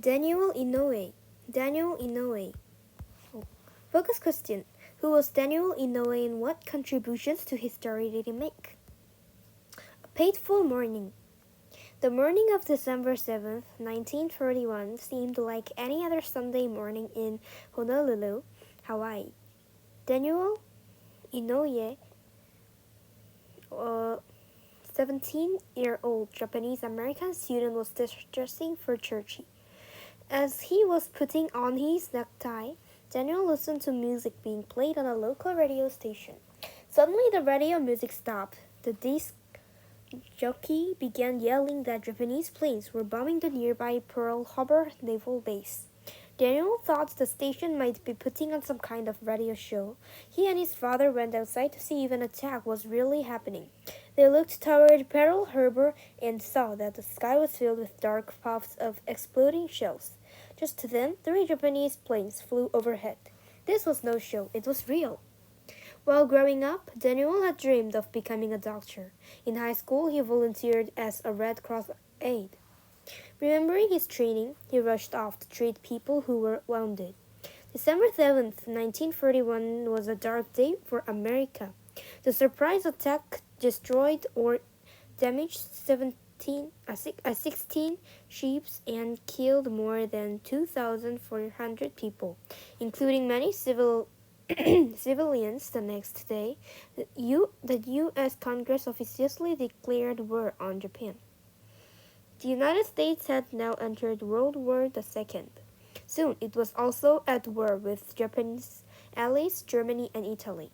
Daniel Inouye. Daniel Inouye. Oh. Focus question. Who was Daniel Inouye and what contributions to history did he make? A fateful morning. The morning of December 7th, 1941 seemed like any other Sunday morning in Honolulu, Hawaii. Daniel Inouye, a 17-year-old Japanese-American student, was dressing for church. As he was putting on his necktie, Daniel listened to music being played on a local radio station. Suddenly the radio music stopped. The disc jockey began yelling that Japanese planes were bombing the nearby Pearl Harbor naval base. Daniel thought the station might be putting on some kind of radio show. He and his father went outside to see if an attack was really happening. They looked toward Pearl Harbor and saw that the sky was filled with dark puffs of exploding shells. Just then, 3 Japanese planes flew overhead. This was no show, it was real. While growing up, Daniel had dreamed of becoming a doctor. In high school, he volunteered as a Red Cross aide. Remembering his training, he rushed off to treat people who were wounded. December 7th, 1941 was a dark day for America. The surprise attack destroyed or damaged 16 ships and killed more than 2,400 people, including many civilians. The next day, the U.S. Congress officially declared war on Japan. The United States had now entered World War II. Soon it was also at war with Japanese allies, Germany and Italy.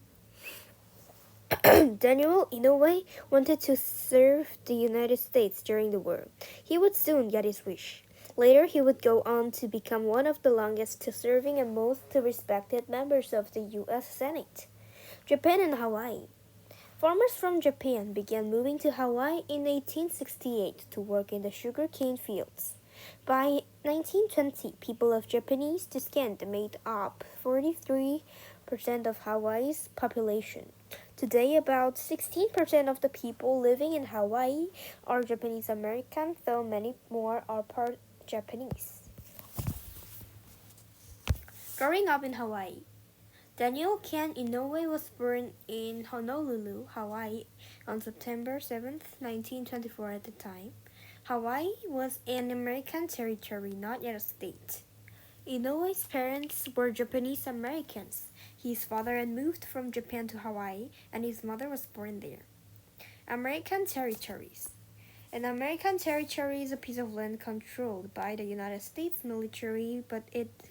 Daniel Inouye wanted to serve the United States during the war. He would soon get his wish. Later, he would go on to become one of the longest-serving and most respected members of the U.S. Senate. Japan and Hawaii. Farmers from Japan began moving to Hawaii in 1868 to work in the sugarcane fields. By 1920, people of Japanese descent made up 43% of Hawaii's population. Today, about 16% of the people living in Hawaii are Japanese American, though many more are part Japanese. Growing up in Hawaii. Daniel Ken Inouye was born in Honolulu, Hawaii on September 7th, 1924. At the time, Hawaii was an American territory, not yet a state. Inouye's parents were Japanese Americans. His father had moved from Japan to Hawaii, and his mother was born there. American territories. An American territory is a piece of land controlled by the United States military, but it's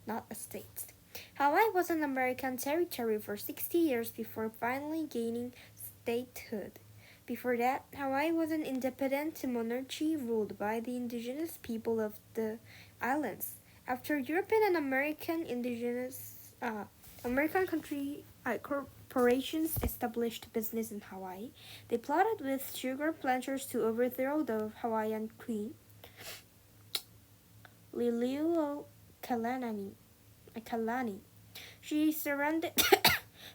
not a state. Hawaii was an American territory for 60 years before finally gaining statehood. Before that, Hawaii was an independent monarchy ruled by the indigenous people of the islands. After European and American corporations established business in Hawaii, they plotted with sugar planters to overthrow the Hawaiian queen, Liliuokalani. She surrendered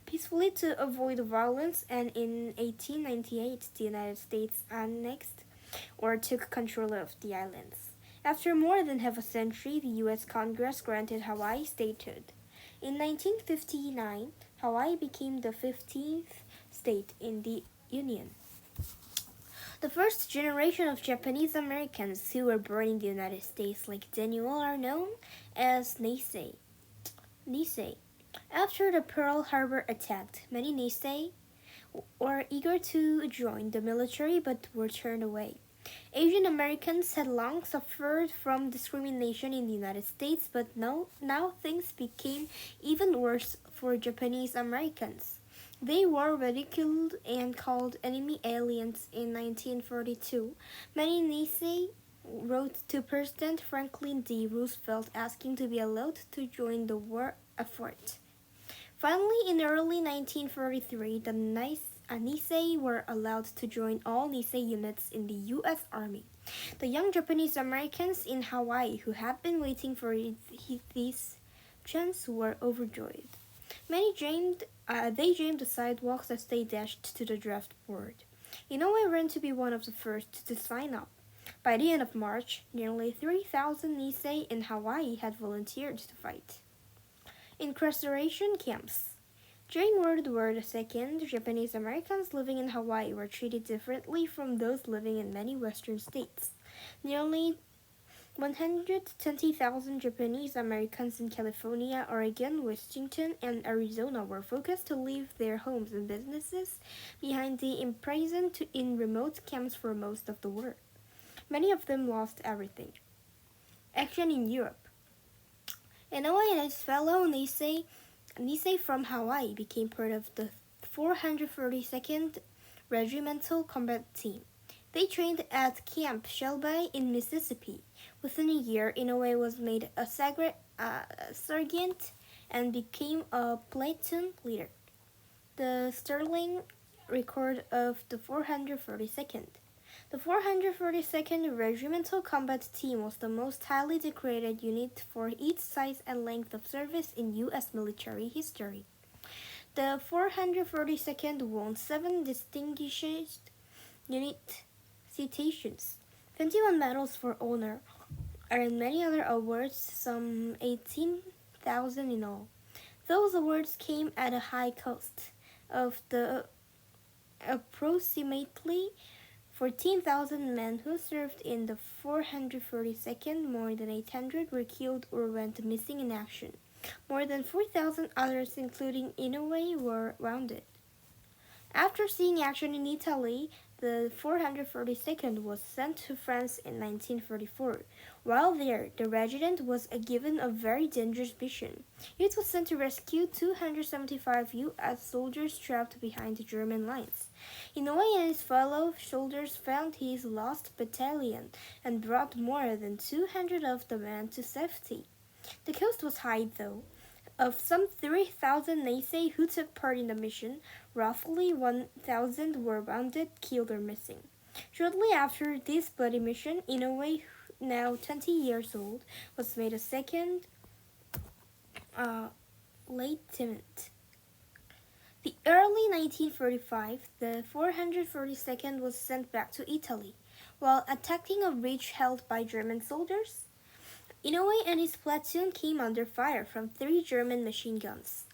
peacefully to avoid violence, and in 1898 the United States annexed or took control of the islands. After more than half a century, the U.S. Congress granted Hawaii statehood. In 1959, Hawaii became the 15th state in the Union. The first generation of Japanese Americans who were born in the United States, like Daniel, are known as Nisei. After the Pearl Harbor attack, many Nisei were eager to join the military but were turned away. Asian Americans had long suffered from discrimination in the United States, but now things became even worse for Japanese Americans. They were ridiculed and called enemy aliens in 1942. Many Nisei wrote to President Franklin D. Roosevelt asking to be allowed to join the war effort. Finally, in early 1943, the Nisei were allowed to join all Nisei units in the U.S. Army. The young Japanese Americans in Hawaii who had been waiting for this chance were overjoyed. They dreamed the sidewalks as they dashed to the draft board. Inouye ran to be one of the first to sign up. By the end of March, nearly 3,000 Nisei in Hawaii had volunteered to fight. Incarceration camps. During World War II, Japanese Americans living in Hawaii were treated differently from those living in many Western states. Nearly 120,000 Japanese Americans in California, Oregon, Washington, and Arizona were forced to leave their homes and businesses behind and imprisoned in remote camps for most of the war. Many of them lost everything. Action in Europe. Inouye and his fellow Nisei from Hawaii became part of the 432nd Regimental Combat Team. They trained at Camp Shelby in Mississippi. Within a year, Inouye was made a sergeant and became a platoon leader. The sterling record of the 432nd. The 432nd Regimental Combat Team was the most highly decorated unit for its size and length of service in U.S. military history. The 432nd won 7 distinguished unit citations, 21 medals for honor, and many other awards, some 18,000 in all. Those awards came at a high cost of the approximately 14,000 men who served in the 432nd. More than 800 were killed or went missing in action. More than 4,000 others, including Inouye, were wounded. After seeing action in Italy, the 432nd was sent to France in 1944. While there, the regiment was given a very dangerous mission. It was sent to rescue 275 U.S. soldiers trapped behind the German lines. Inouye and his fellow soldiers found his lost battalion and brought more than 200 of the men to safety. The cost was high, though. Of some 3,000 Nisei who took part in the mission, roughly 1,000 were wounded, killed, or missing. Shortly after this bloody mission, Inouye, now 20 years old, was made a second lieutenant. The early 1945, the 442nd was sent back to Italy. While attacking a ridge held by German soldiers, Inouye and his platoon came under fire from 3 German machine guns.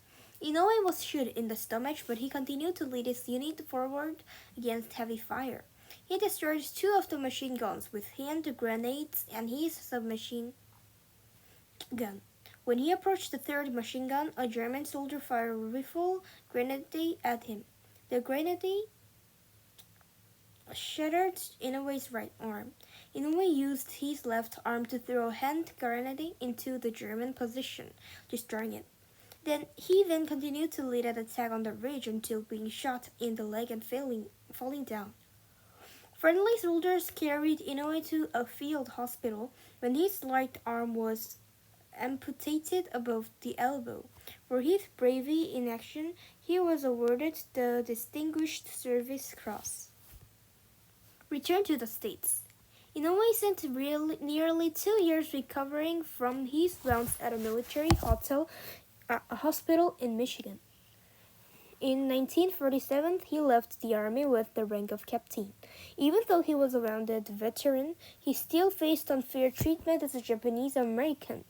Inouye was shot in the stomach, but he continued to lead his unit forward against heavy fire. He destroyed 2 of the machine guns with hand grenades and his submachine gun. When he approached the 3rd machine gun, a German soldier fired a rifle grenade at him. The grenade shattered Inouye's right arm. Inouye used his left arm to throw a hand grenade into the German position, destroying it. He then continued to lead an attack on the ridge until being shot in the leg and falling down. Friendly soldiers carried Inouye to a field hospital when his right arm was amputated above the elbow. For his bravery in action, he was awarded the Distinguished Service Cross. Return to the States. Inouye spent nearly 2 years recovering from his wounds at a military hospital in Michigan. In 1947, he left the army with the rank of captain. Even though he was a wounded veteran, he still faced unfair treatment as a Japanese American.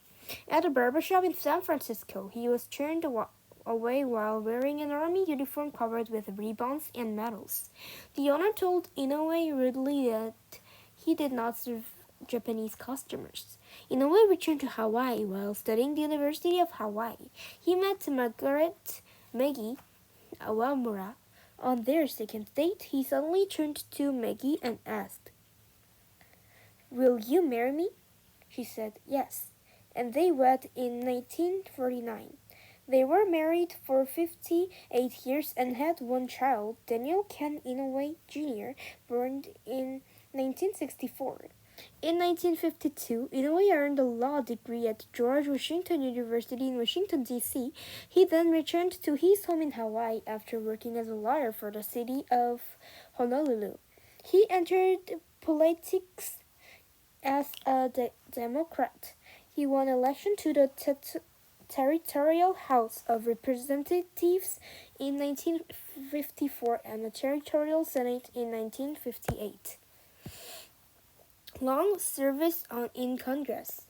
At a barbershop in San Francisco, he was turned away while wearing an army uniform covered with ribbons and medals. The owner told Inouye rudely that he did not serve Japanese customers. Inouye returned to Hawaii while studying the University of Hawaii. He met Maggie Awamura. On their second date, he suddenly turned to Maggie and asked, "Will you marry me?" She said yes, and they wed in 1949. They were married for 58 years and had 1 child, Daniel Ken Inouye Jr., born in 1964. In 1952, Inouye earned a law degree at George Washington University in Washington, D.C. He then returned to his home in Hawaii after working as a lawyer for the city of Honolulu. He entered politics as a Democrat. He won election to the Territorial House of Representatives in 1954 and the Territorial Senate in 1958. long service in Congress.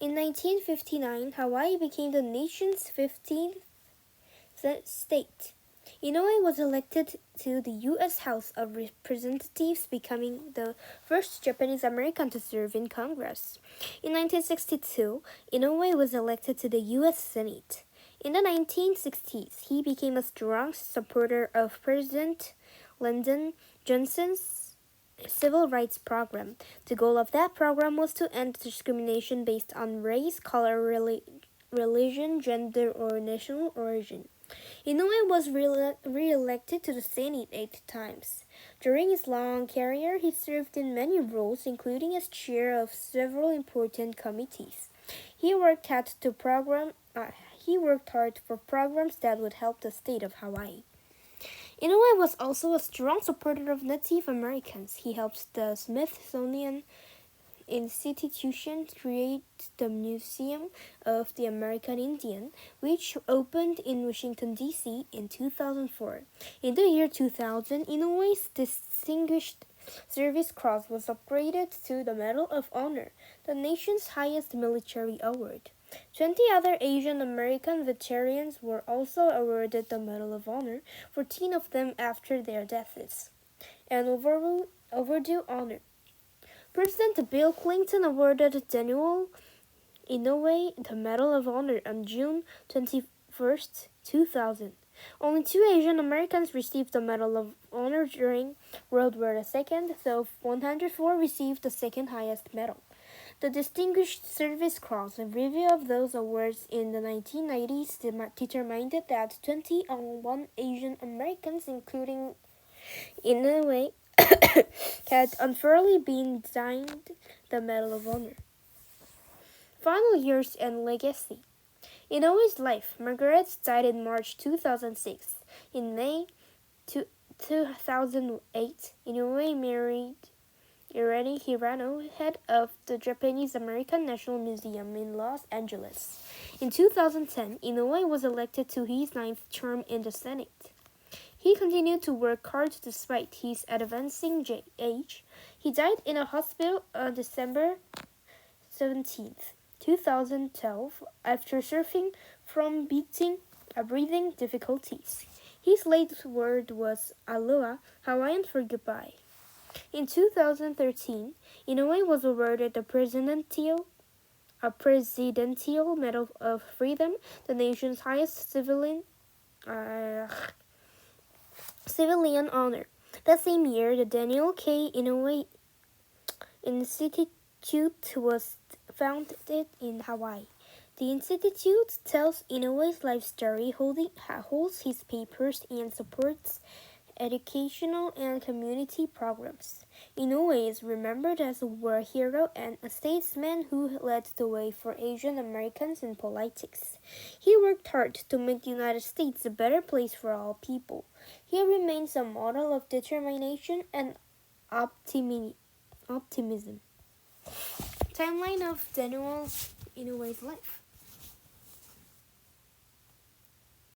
In 1959, Hawaii became the nation's 15th state. Inouye was elected to the U.S. House of Representatives, becoming the first Japanese American to serve in Congress. In 1962, Inouye was elected to the U.S. Senate. In the 1960s, he became a strong supporter of President Lyndon Johnson's civil rights program. The goal of that program was to end discrimination based on race, color, religion, gender, or national origin. Inouye was re-elected to the Senate 8 times. During his long career, he served in many roles, including as chair of several important committees. He worked hard for programs that would help the state of Hawaii. Inouye was also a strong supporter of Native Americans. He helped the Smithsonian Institution create the Museum of the American Indian, which opened in Washington, D.C. in 2004. In the year 2000, Inouye's Distinguished Service Cross was upgraded to the Medal of Honor, the nation's highest military award. 20 other Asian American veterans were also awarded the Medal of Honor, 14 of them after their deaths. An overdue honor. President Bill Clinton awarded Daniel Inouye the Medal of Honor on June 21, 2000. Only 2 Asian Americans received the Medal of Honor during World War II, though 104 received the second highest medal. The Distinguished Service Cross, a review of those awards in the 1990s, determined that 21 Asian Americans, including Inouye, had unfairly been denied the Medal of Honor. Final years and legacy. Inouye's life. Margaret died in March 2006. In May 2008, Inouye married Irene Hirano, head of the Japanese American National Museum in Los Angeles. In 2010, Inouye was elected to his 9th term in the Senate. He continued to work hard despite his advancing age. He died in a hospital on December 17, 2012, after suffering from breathing difficulties. His last word was "Aloha," Hawaiian for goodbye. In 2013, Inouye was awarded the Presidential Medal of Freedom, the nation's highest civilian honor. That same year, the Daniel K. Inouye Institute was founded in Hawaii. The institute tells Inouye's life story, holds his papers, and supports educational and community programs. Inouye is remembered as a war hero and a statesman who led the way for Asian Americans in politics. He worked hard to make the United States a better place for all people. He remains a model of determination and optimism. Timeline of Daniel Inouye's life.